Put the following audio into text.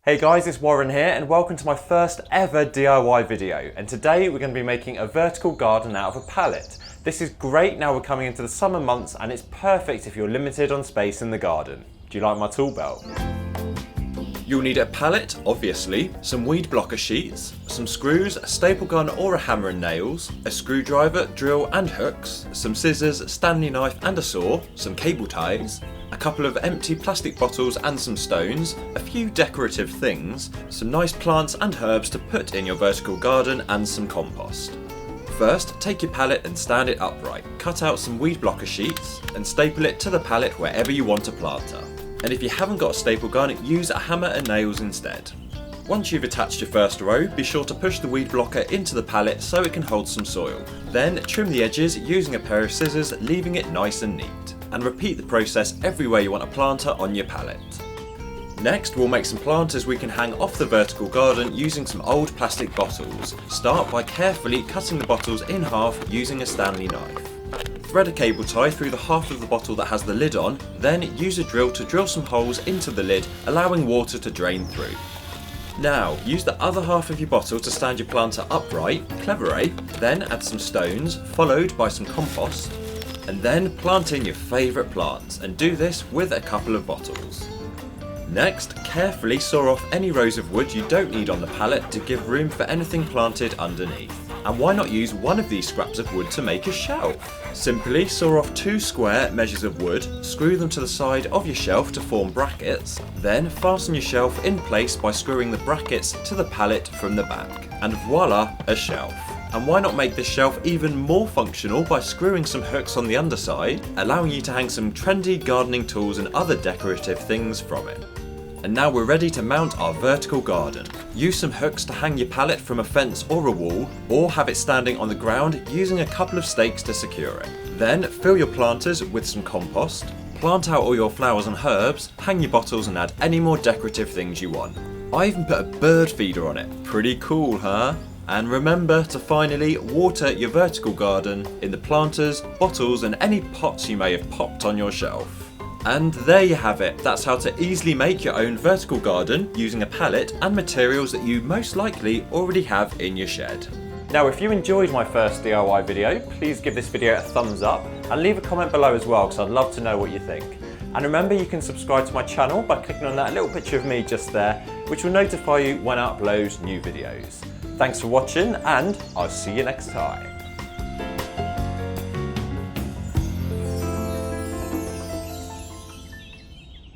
Hey guys, it's Warren here and welcome to my first ever DIY video, and today we're going to be making a vertical garden out of a pallet. This is great now we're coming into the summer months and it's perfect if you're limited on space in the garden. Do you like my tool belt? You'll need a pallet, obviously, some weed blocker sheets, some screws, a staple gun or a hammer and nails, a screwdriver, drill and hooks, some scissors, Stanley knife and a saw, some cable ties, a couple of empty plastic bottles and some stones, a few decorative things, some nice plants and herbs to put in your vertical garden and some compost. First, take your pallet and stand it upright. Cut out some weed blocker sheets and staple it to the pallet wherever you want a planter. And if you haven't got a staple gun, use a hammer and nails instead. Once you've attached your first row, be sure to push the weed blocker into the pallet so it can hold some soil. Then trim the edges using a pair of scissors, leaving it nice and neat. And repeat the process everywhere you want a planter on your pallet. Next, we'll make some planters we can hang off the vertical garden using some old plastic bottles. Start by carefully cutting the bottles in half using a Stanley knife. Thread a cable tie through the half of the bottle that has the lid on, then use a drill to drill some holes into the lid, allowing water to drain through. Now, use the other half of your bottle to stand your planter upright, clever eh? Then add some stones, followed by some compost, and then plant in your favourite plants, and do this with a couple of bottles. Next, carefully saw off any rows of wood you don't need on the pallet to give room for anything planted underneath. And why not use one of these scraps of wood to make a shelf? Simply saw off 2 square measures of wood, screw them to the side of your shelf to form brackets, then fasten your shelf in place by screwing the brackets to the pallet from the back. And voila, a shelf. And why not make this shelf even more functional by screwing some hooks on the underside, allowing you to hang some trendy gardening tools and other decorative things from it. And now we're ready to mount our vertical garden. Use some hooks to hang your pallet from a fence or a wall, or have it standing on the ground using a couple of stakes to secure it. Then fill your planters with some compost, plant out all your flowers and herbs, hang your bottles and add any more decorative things you want. I even put a bird feeder on it. Pretty cool, huh? And remember to finally water your vertical garden in the planters, bottles and any pots you may have popped on your shelf. And there you have it. That's how to easily make your own vertical garden using a pallet and materials that you most likely already have in your shed. Now if you enjoyed my first DIY video, please give this video a thumbs up and leave a comment below as well because I'd love to know what you think. And remember, you can subscribe to my channel by clicking on that little picture of me just there, which will notify you when I upload new videos. Thanks for watching and I'll see you next time.